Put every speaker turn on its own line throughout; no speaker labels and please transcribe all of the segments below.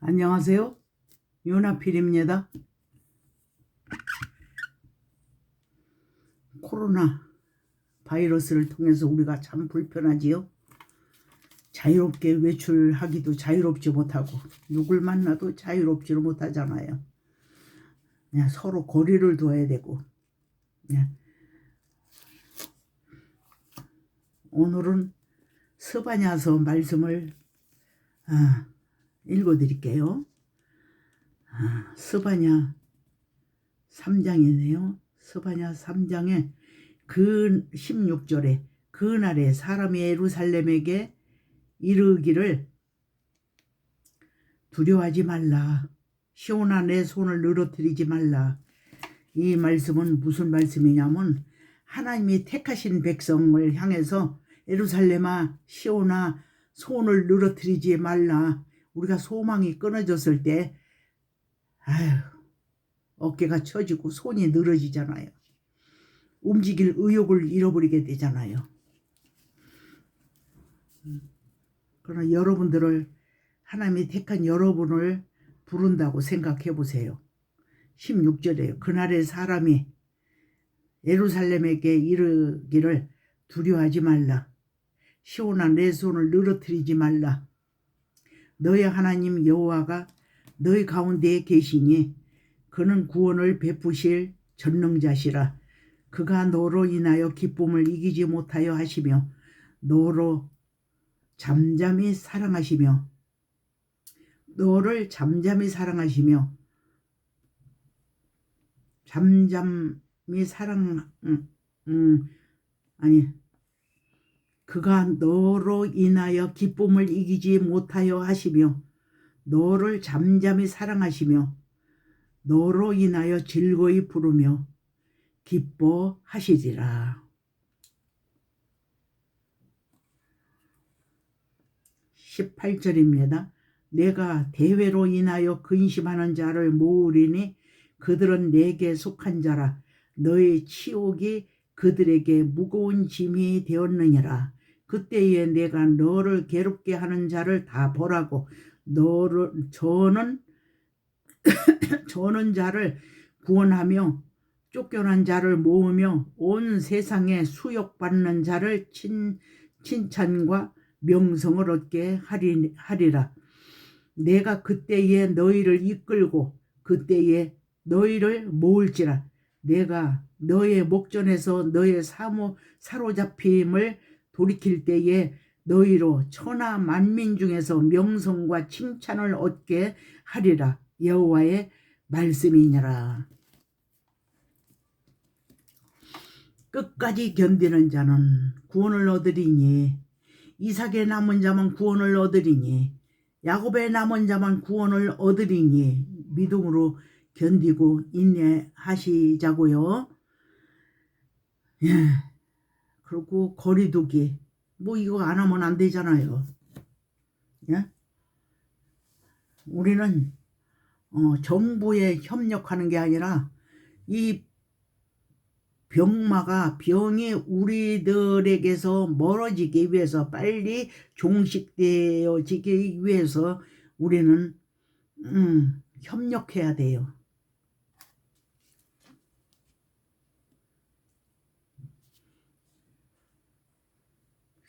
안녕하세요. 윤아필입니다. 코로나 바이러스를 통해서 우리가 참 불편하지요. 자유롭게 외출하기도 자유롭지 못하고 누굴 만나도 자유롭지를 못하잖아요. 그냥 서로 거리를 둬야 되고. 오늘은 스바냐서 말씀을 읽어드릴게요. 스바냐 3장이네요. 스바냐 3장에 그 16절에 그날에 사람이 예루살렘에게 이르기를 두려워하지 말라. 시온아 내 손을 늘어뜨리지 말라. 이 말씀은 무슨 말씀이냐면 하나님이 택하신 백성을 향해서 예루살렘아 시온아 손을 늘어뜨리지 말라. 우리가 소망이 끊어졌을 때 어깨가 처지고 손이 늘어지잖아요. 움직일 의욕을 잃어버리게 되잖아요. 그러나 여러분들을 하나님이 택한 여러분을 부른다고 생각해 보세요. 16절에요. 그날의 사람이 예루살렘에게 이르기를 두려워하지 말라. 시온아 내 손을 늘어뜨리지 말라. 너의 하나님 여호와가 너희 가운데에 계시니 그는 구원을 베푸실 전능자시라. 그가 너로 인하여 기쁨을 이기지 못하여 하시며 너로 잠잠히 사랑하시며 너를 잠잠히 사랑하시며 그가 너로 인하여 기쁨을 이기지 못하여 하시며 너를 잠잠히 사랑하시며 너로 인하여 즐거이 부르며 기뻐하시리라. 18절입니다. 내가 대회로 인하여 근심하는 자를 모으리니 그들은 내게 속한 자라. 너의 치욕이 그들에게 무거운 짐이 되었느니라. 그때에 내가 너를 괴롭게 하는 자를 다 벌하고 저는 자를 구원하며 쫓겨난 자를 모으며 온 세상에 수욕받는 자를 칭찬과 명성을 얻게 하리라. 내가 그때에 너희를 이끌고 그때에 너희를 모을지라. 내가 너의 목전에서 너의 사로잡힘을 돌이킬 때에 너희로 천하 만민 중에서 명성과 칭찬을 얻게 하리라. 여호와의 말씀이니라. 끝까지 견디는 자는 구원을 얻으리니 이삭의 남은 자만 구원을 얻으리니 야곱의 남은 자만 구원을 얻으리니 믿음으로 견디고 인내하시자고요. 그리고 거리두기 이거 안 하면 안 되잖아요. 우리는 정부에 협력하는 게 아니라 이 병이 우리들에게서 멀어지기 위해서 빨리 종식되어지기 위해서 우리는 협력해야 돼요.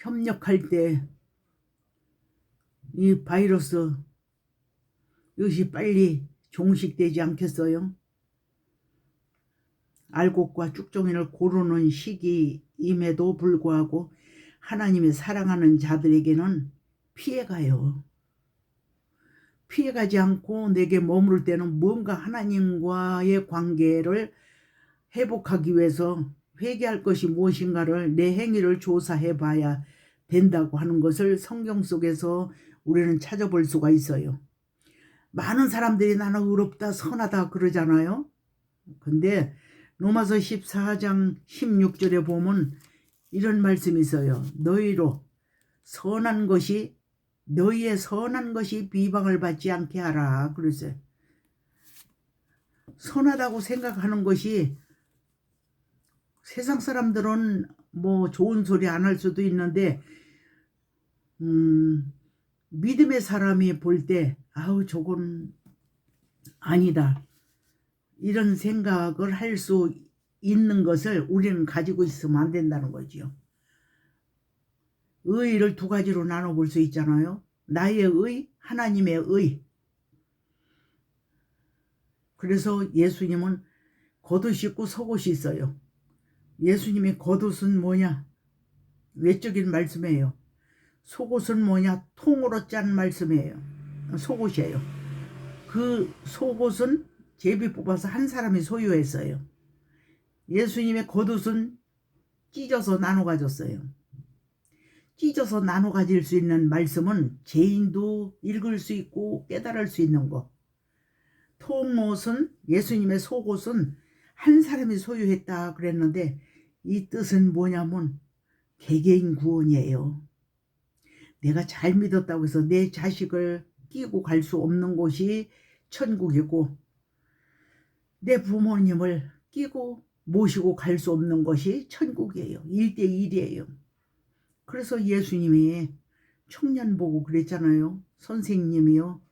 협력할 때 이 바이러스 이것이 빨리 종식되지 않겠어요? 알곡과 쭉정이를 고르는 시기임에도 불구하고 하나님이 사랑하는 자들에게는 피해가요. 피해가지 않고 내게 머무를 때는 뭔가 하나님과의 관계를 회복하기 위해서 회개할 것이 무엇인가를 내 행위를 조사해 봐야 된다고 하는 것을 성경 속에서 우리는 찾아볼 수가 있어요. 많은 사람들이 나는 의롭다 선하다 그러잖아요. 근데 로마서 14장 16절에 보면 이런 말씀이 있어요. 너희의 선한 것이 비방을 받지 않게 하라. 그랬어요. 선하다고 생각하는 것이 세상 사람들은 좋은 소리 안 할 수도 있는데 믿음의 사람이 볼 때 아우 저건 아니다. 이런 생각을 할 수 있는 것을 우리는 가지고 있으면 안 된다는 거지요. 의의를 두 가지로 나눠볼 수 있잖아요. 나의 의, 하나님의 의. 그래서 예수님은 겉옷이 있고 속옷이 있어요. 예수님의 겉옷은 뭐냐? 외적인 말씀이에요. 속옷은 뭐냐? 통으로 짠 말씀이에요. 속옷이에요. 그 속옷은 제비 뽑아서 한 사람이 소유했어요. 예수님의 겉옷은 찢어서 나눠 가졌어요. 찢어서 나눠 가질 수 있는 말씀은 죄인도 읽을 수 있고 깨달을 수 있는 거. 통옷은 예수님의 속옷은 한 사람이 소유했다 그랬는데 이 뜻은 뭐냐면 개개인 구원이에요. 내가 잘 믿었다고 해서 내 자식을 끼고 갈 수 없는 곳이 천국이고 내 부모님을 끼고 모시고 갈 수 없는 것이 천국이에요. 1대1이에요. 그래서 예수님이 청년 보고 그랬잖아요. 선생님이요.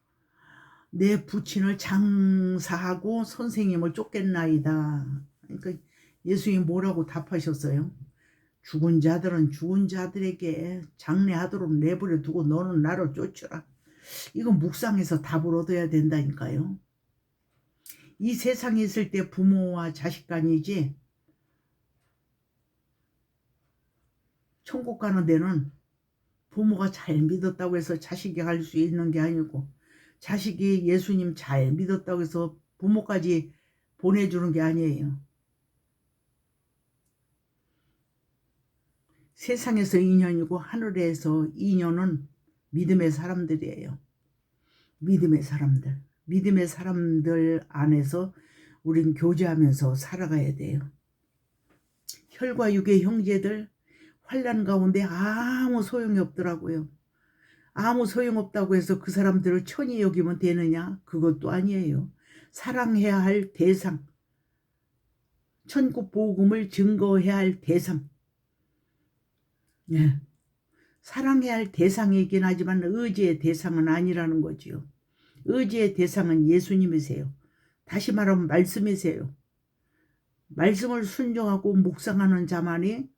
내 부친을 장사하고 선생님을 쫓겠나이다. 그러니까 예수님이 뭐라고 답하셨어요? 죽은 자들은 죽은 자들에게 장례하도록 내버려 두고 너는 나를 쫓으라. 이건 묵상에서 답을 얻어야 된다니까요. 이 세상에 있을 때 부모와 자식 간이지 천국 가는 데는 부모가 잘 믿었다고 해서 자식이 갈 수 있는 게 아니고 자식이 예수님 잘 믿었다고 해서 부모까지 보내주는 게 아니에요. 세상에서 인연이고 하늘에서 인연은 믿음의 사람들이에요. 믿음의 사람들. 믿음의 사람들 안에서 우린 교제하면서 살아가야 돼요. 혈과 육의 형제들 환난 가운데 아무 소용이 없더라고요. 아무 소용없다고 해서 그 사람들을 천히 여기면 되느냐? 그것도 아니에요. 사랑해야 할 대상, 천국 복음을 증거해야 할 대상, 예. 사랑해야 할 대상이긴 하지만 의지의 대상은 아니라는 거지요. 의지의 대상은 예수님이세요. 다시 말하면 말씀이세요. 말씀을 순종하고 묵상하는 자만이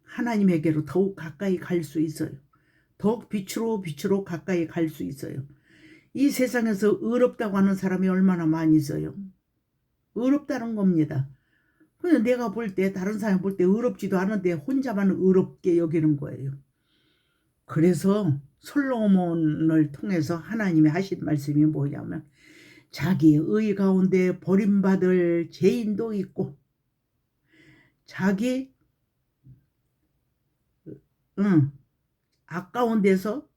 하나님에게로 더욱 가까이 갈 수 있어요. 더욱 빛으로 가까이 갈 수 있어요. 이 세상에서 의롭다고 하는 사람이 얼마나 많이 있어요. 의롭다는 겁니다. 그냥 내가 볼 때 다른 사람 볼 때 의롭지도 않은데 혼자만 의롭게 여기는 거예요. 그래서 솔로몬을 통해서 하나님이 하신 말씀이 뭐냐면 자기의 의 가운데 버림받을 죄인도 있고 자기 악 가운데서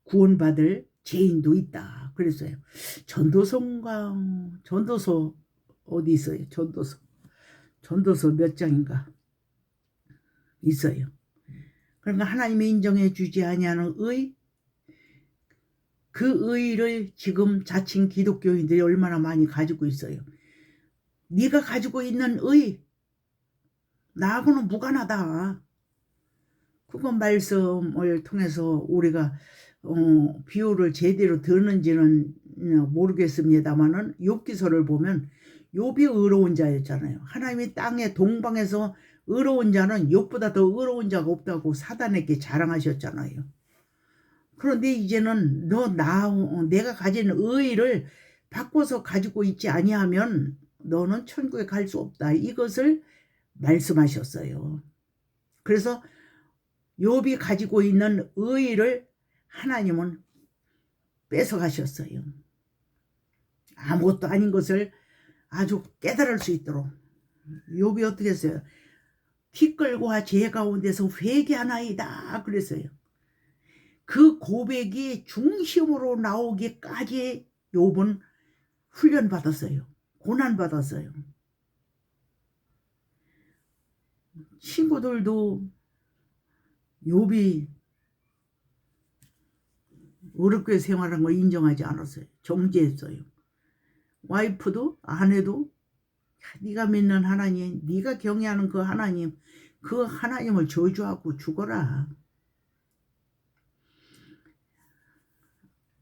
구원받을 죄인도 있다. 그랬어요. 전도서 어디 있어요? 전도서 몇 장인가 있어요. 그러니까 하나님이 인정해 주지 아니하는 의, 그 의를 지금 자칭 기독교인들이 얼마나 많이 가지고 있어요. 네가 가지고 있는 의, 나하고는 무관하다. 그건 말씀을 통해서 우리가 비유를 제대로 듣는지는 모르겠습니다만은 욥기서를 보면 욥이 의로운 자였잖아요. 하나님이 땅의 동방에서 의로운 자는 욥보다 더 의로운 자가 없다고 사단에게 자랑하셨잖아요. 그런데 이제는 내가 가진 의의를 바꿔서 가지고 있지 아니하면 너는 천국에 갈 수 없다. 이것을 말씀하셨어요. 그래서 욥이 가지고 있는 의의를 하나님은 뺏어가셨어요. 아무것도 아닌 것을 아주 깨달을 수 있도록. 욥이 어떻게 했어요? 티끌과 재 가운데서 회개하나이다 그랬어요. 그 고백이 중심으로 나오기까지 욥은 훈련받았어요. 고난받았어요. 친구들도 욥이 어렵게 생활한 걸 인정하지 않았어요. 정죄했어요. 와이프도 아내도 네가 믿는 하나님, 네가 경외하는 그 하나님을 저주하고 죽어라.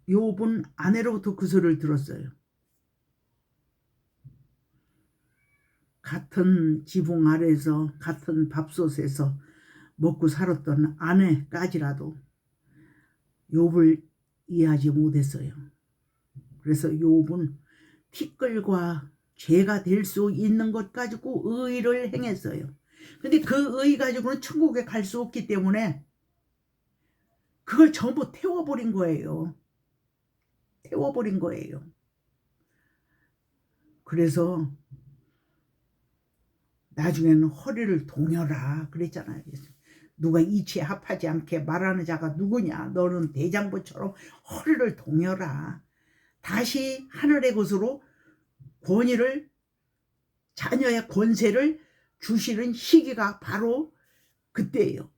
욥은 아내로부터 그 소리를 들었어요. 같은 지붕 아래에서 같은 밥솥에서 먹고 살았던 아내까지라도 욥을 이해하지 못했어요. 그래서 욥은 티끌과 죄가 될 수 있는 것 가지고 의를 행했어요. 근데 그 의 가지고는 천국에 갈 수 없기 때문에 그걸 전부 태워버린 거예요. 태워버린 거예요. 그래서 나중에는 허리를 동여라 그랬잖아요. 누가 이치에 합하지 않게 말하는 자가 누구냐? 너는 대장부처럼 허리를 동여라. 다시 하늘의 것으로 권위를, 자녀의 권세를 주시는 시기가 바로 그때예요.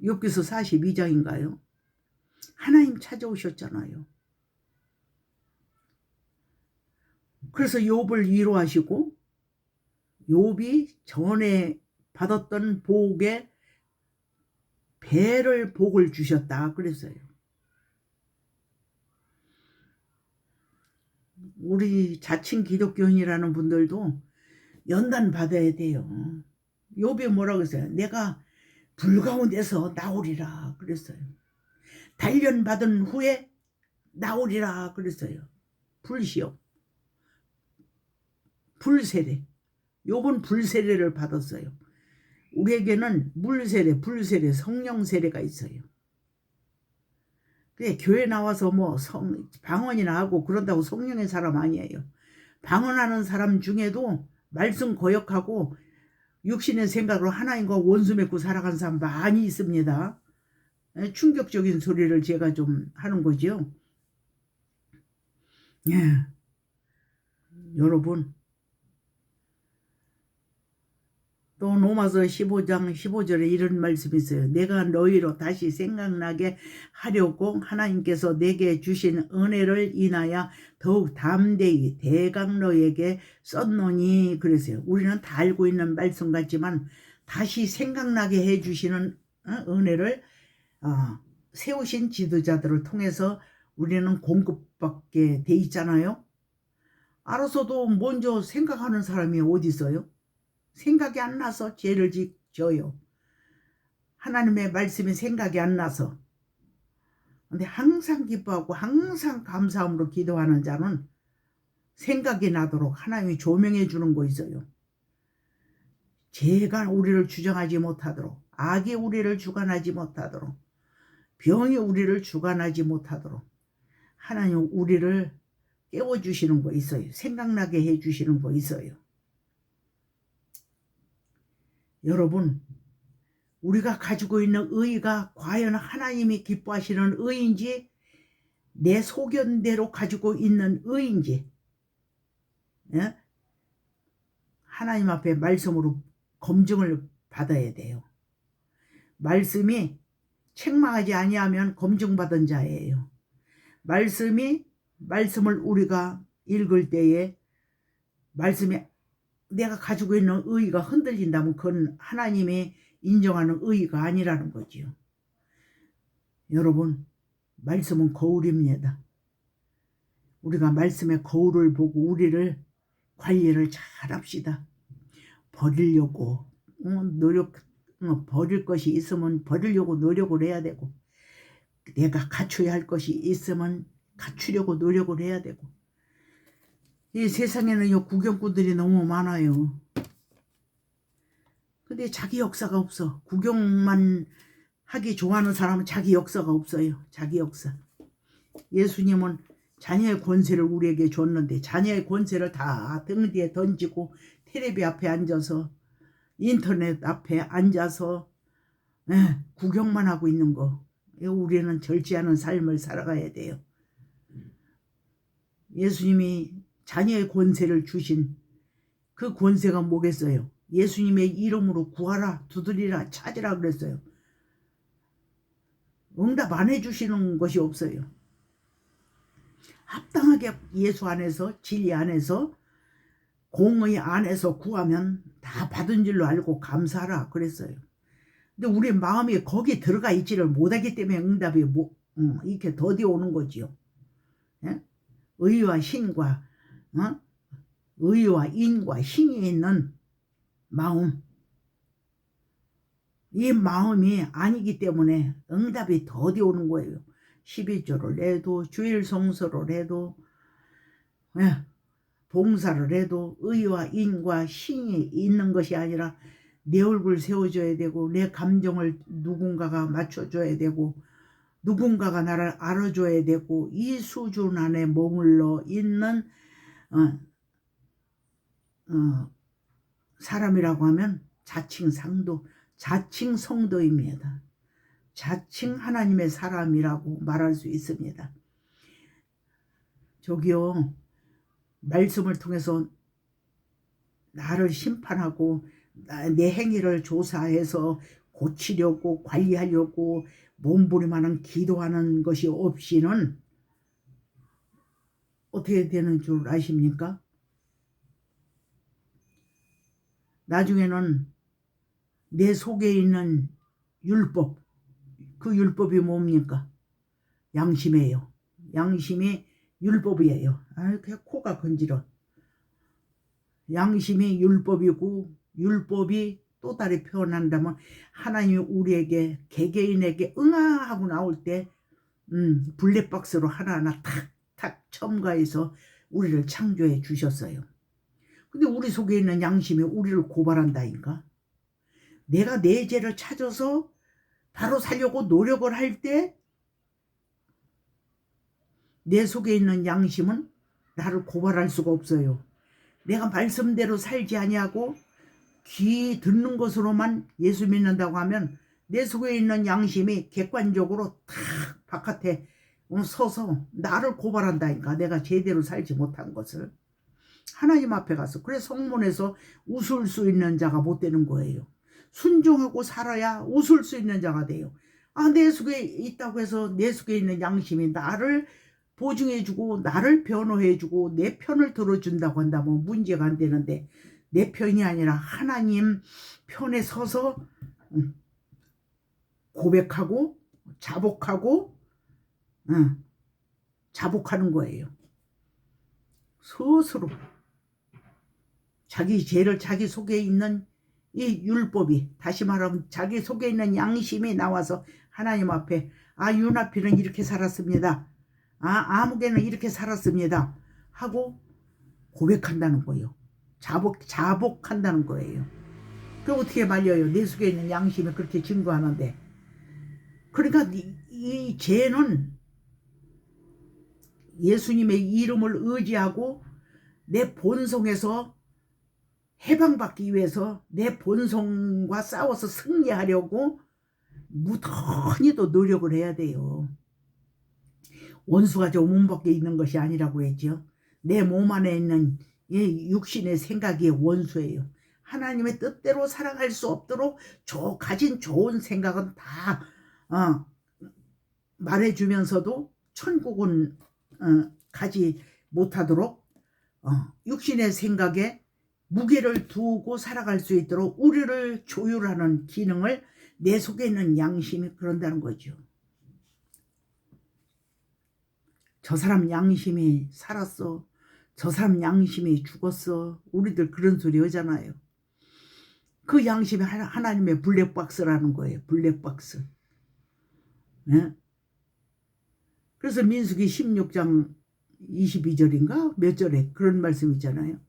욥기서 42장인가요? 하나님 찾아오셨잖아요. 그래서 욥을 위로하시고 욥이 전에 받았던 복에 배를 복을 주셨다 그랬어요. 우리 자칭 기독교인이라는 분들도 연단 받아야 돼요. 욥이 뭐라고 했어요? 내가 불 가운데서 나오리라 그랬어요. 단련 받은 후에 나오리라 그랬어요. 불시험, 불세례. 욥은 불세례를 받았어요. 우리에게는 물세례, 불세례, 성령 세례가 있어요. 그래, 교회 나와서 뭐 방언이나 하고 그런다고 성령의 사람 아니에요. 방언하는 사람 중에도 말씀 거역하고 육신의 생각으로 하나님과 원수 맺고 살아간 사람 많이 있습니다. 충격적인 소리를 제가 좀 하는 거죠. 예. 여러분, 또 로마서 15장 15절에 이런 말씀이 있어요. 내가 너희로 다시 생각나게 하려고 하나님께서 내게 주신 은혜를 인하여 더욱 담대히 대강 너에게 썼노니 그랬어요. 우리는 다 알고 있는 말씀 같지만 다시 생각나게 해주시는 은혜를 세우신 지도자들을 통해서 우리는 공급받게 돼 있잖아요. 알아서도 먼저 생각하는 사람이 어디 있어요? 생각이 안 나서 죄를 져요. 하나님의 말씀이 생각이 안 나서. 근데 항상 기뻐하고 항상 감사함으로 기도하는 자는 생각이 나도록 하나님이 조명해 주는 거 있어요. 죄가 우리를 주장하지 못하도록, 악이 우리를 주관하지 못하도록, 병이 우리를 주관하지 못하도록 하나님 우리를 깨워주시는 거 있어요. 생각나게 해주시는 거 있어요. 여러분, 우리가 가지고 있는 의가 과연 하나님이 기뻐하시는 의인지 내 소견대로 가지고 있는 의인지 하나님 앞에 말씀으로 검증을 받아야 돼요. 말씀이 책망하지 아니하면 검증받은 자예요. 말씀을 우리가 읽을 때에 말씀이 내가 가지고 있는 의의가 흔들린다면 그건 하나님이 인정하는 의의가 아니라는 거지요. 여러분, 말씀은 거울입니다. 우리가 말씀의 거울을 보고 우리를 관리를 잘 합시다. 버리려고 버릴 것이 있으면 버리려고 노력을 해야 되고, 내가 갖춰야 할 것이 있으면 갖추려고 노력을 해야 되고. 이 세상에는 구경꾼들이 너무 많아요. 근데 자기 역사가 없어. 구경만 하기 좋아하는 사람은 자기 역사가 없어요. 자기 역사. 예수님은 자녀의 권세를 우리에게 줬는데 자녀의 권세를 다 등 뒤에 던지고 텔레비 앞에 앉아서 인터넷 앞에 앉아서 구경만 하고 있는 거. 우리는 절제하는 삶을 살아가야 돼요. 예수님이 자녀의 권세를 주신 그 권세가 뭐겠어요? 예수님의 이름으로 구하라, 두드리라, 찾으라 그랬어요. 응답 안 해주시는 것이 없어요. 합당하게 예수 안에서, 진리 안에서, 공의 안에서 구하면 다 받은 줄로 알고 감사하라 그랬어요. 근데 우리 마음이 거기 들어가 있지를 못하기 때문에 응답이 이렇게 더디 오는 거지요. 예? 의와 신과 의와 인과 신이 있는 마음, 이 마음이 아니기 때문에 응답이 더디 오는 거예요. 12조를 해도 주일 성서를 해도 봉사를 해도 의와 인과 신이 있는 것이 아니라 내 얼굴 세워줘야 되고 내 감정을 누군가가 맞춰줘야 되고 누군가가 나를 알아줘야 되고 이 수준 안에 머물러 있는 사람이라고 하면 자칭 상도, 자칭 성도입니다. 자칭 하나님의 사람이라고 말할 수 있습니다. 저기요, 말씀을 통해서 나를 심판하고 내 행위를 조사해서 고치려고 관리하려고 몸부림하는 기도하는 것이 없이는 어떻게 되는 줄 아십니까? 나중에는 내 속에 있는 율법, 그 율법이 뭡니까? 양심이에요. 양심이 율법이에요. 그냥 코가 건지러. 양심이 율법이고 율법이 또 다르게 표현한다면 하나님이 우리에게 개개인에게 응아하고 나올 때 블랙박스로 하나하나 탁탁 첨가해서 우리를 창조해 주셨어요. 근데 우리 속에 있는 양심이 우리를 고발한다니까. 내가 내 죄를 찾아서 바로 살려고 노력을 할 때 내 속에 있는 양심은 나를 고발할 수가 없어요. 내가 말씀대로 살지 아니하고 귀 듣는 것으로만 예수 믿는다고 하면 내 속에 있는 양심이 객관적으로 탁 바깥에 서서 나를 고발한다니까. 내가 제대로 살지 못한 것을 하나님 앞에 가서. 그래서 성문에서 웃을 수 있는 자가 못 되는 거예요. 순종하고 살아야 웃을 수 있는 자가 돼요. 내 속에 있다고 해서 내 속에 있는 양심이 나를 보증해주고 나를 변호해주고 내 편을 들어준다고 한다면 문제가 안 되는데, 내 편이 아니라 하나님 편에 서서 고백하고 자복하고 자복하는 거예요. 스스로 자기 죄를, 자기 속에 있는 이 율법이, 다시 말하면 자기 속에 있는 양심이 나와서 하나님 앞에 윤아피는 이렇게 살았습니다. 아무개는 이렇게 살았습니다 하고 고백한다는 거예요. 자복한다는 거예요. 그럼 어떻게 말려요? 내 속에 있는 양심이 그렇게 증거하는데. 그러니까 이 죄는 예수님의 이름을 의지하고 내 본성에서 해방받기 위해서 내 본성과 싸워서 승리하려고 무던히도 노력을 해야 돼요. 원수가 저 몸 밖에 있는 것이 아니라고 했죠. 내 몸 안에 있는 육신의 생각이 원수예요. 하나님의 뜻대로 살아갈 수 없도록 가진 좋은 생각은 다 말해주면서도 천국은 가지 못하도록 육신의 생각에 무게를 두고 살아갈 수 있도록 우리를 조율하는 기능을 내 속에 있는 양심이 그런다는 거죠. 저 사람 양심이 살았어, 저 사람 양심이 죽었어, 우리들 그런 소리 하잖아요. 그 양심이 하나님의 블랙박스라는 거예요. 블랙박스. 네? 그래서 민수기 16장 22절인가 몇 절에 그런 말씀 있잖아요.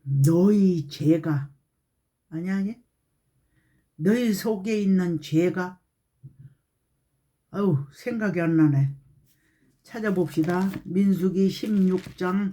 너희 죄가, 아니 너희 속에 있는 죄가, 생각이 안 나네. 찾아봅시다. 민수기 16장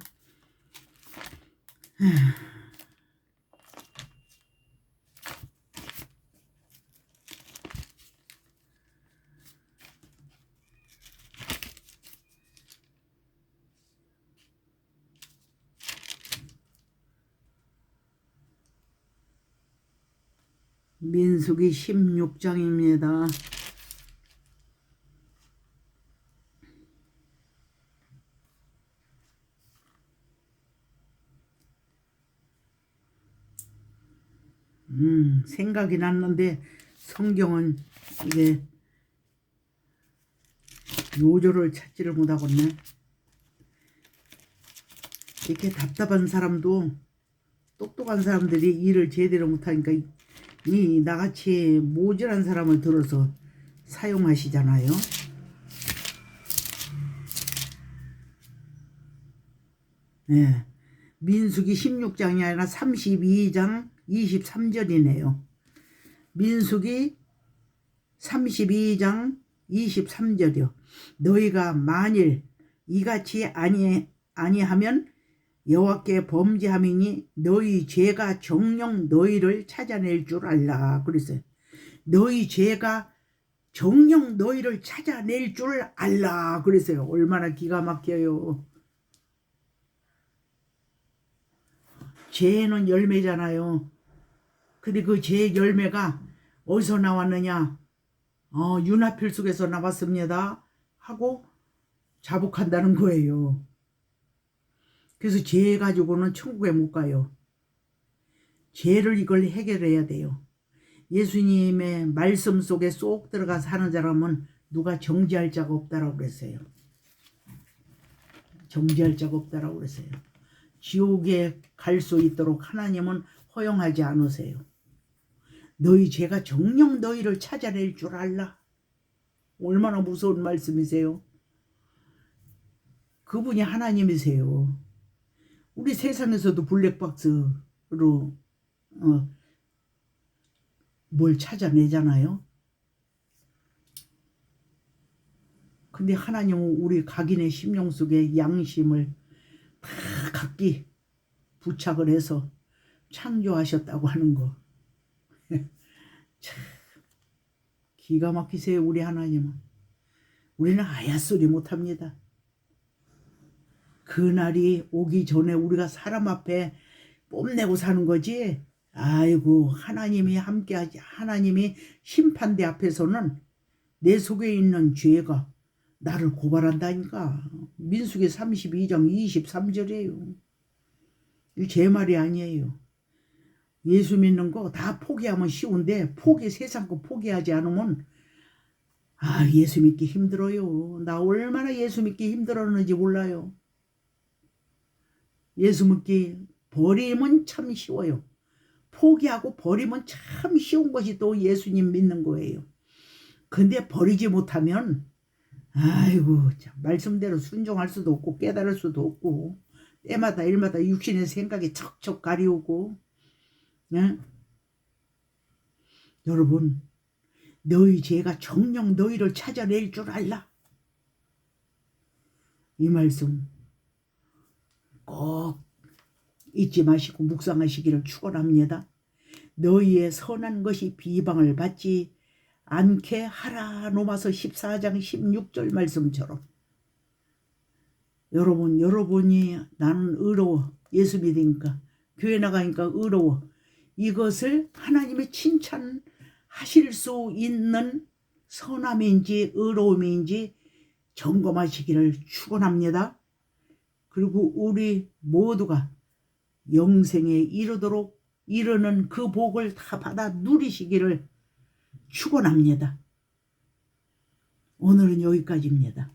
민수기 16장입니다. 생각이 났는데 성경은 이게 요조를 찾지를 못하겠네. 이렇게 답답한 사람도 똑똑한 사람들이 일을 제대로 못하니까 이 나같이 모질한 사람을 들어서 사용하시잖아요. 네. 민수기 16장이 아니라 32장 23절이네요. 민수기 32장 23절이요. 너희가 만일 이같이 아니하면 여호와께 범죄함이니 너희 죄가 정녕 너희를 찾아낼 줄 알라. 그랬어요. 너희 죄가 정녕 너희를 찾아낼 줄 알라. 그랬어요. 얼마나 기가 막혀요. 죄는 열매잖아요. 근데 그 죄의 열매가 어디서 나왔느냐? 윤화필 속에서 나왔습니다. 하고 자복한다는 거예요. 그래서 죄 가지고는 천국에 못 가요. 죄를 이걸 해결해야 돼요. 예수님의 말씀 속에 쏙 들어가 사는 사람은 누가 정죄할 자가 없다라고 그랬어요. 정죄할 자가 없다라고 그랬어요. 지옥에 갈 수 있도록 하나님은 허용하지 않으세요. 너희 죄가 정녕 너희를 찾아낼 줄 알라. 얼마나 무서운 말씀이세요. 그분이 하나님이세요. 우리 세상에서도 블랙박스로 뭘 찾아내잖아요. 근데 하나님은 우리 각인의 심령 속에 양심을 다 각기 부착을 해서 창조하셨다고 하는 거. 참 기가 막히세요. 우리 하나님은. 우리는 아야소리 못합니다. 그날이 오기 전에 우리가 사람 앞에 뽐내고 사는 거지. 아이고 하나님이 함께하지. 하나님이 심판대 앞에서는 내 속에 있는 죄가 나를 고발한다니까. 민수기 32장 23절이에요. 이 제 말이 아니에요. 예수 믿는 거 다 포기하면 쉬운데 세상 거 포기하지 않으면 예수 믿기 힘들어요. 나 얼마나 예수 믿기 힘들었는지 몰라요. 예수 믿기 버리면 참 쉬워요. 포기하고 버리면 참 쉬운 것이 또 예수님 믿는 거예요. 근데 버리지 못하면 아이고 참 말씀대로 순종할 수도 없고 깨달을 수도 없고 때마다 일마다 육신의 생각이 척척 가리우고. 네? 여러분 너희 죄가 정녕 너희를 찾아낼 줄 알라. 이 말씀 꼭 잊지 마시고 묵상하시기를 축원합니다. 너희의 선한 것이 비방을 받지 않게 하라. 로마서 14장 16절 말씀처럼 여러분이 나는 의로워. 예수 믿으니까 교회 나가니까 의로워. 이것을 하나님의 칭찬하실 수 있는 선함인지 의로움인지 점검하시기를 축원합니다. 그리고 우리 모두가 영생에 이르도록 이르는 그 복을 다 받아 누리시기를 축원합니다. 오늘은 여기까지입니다.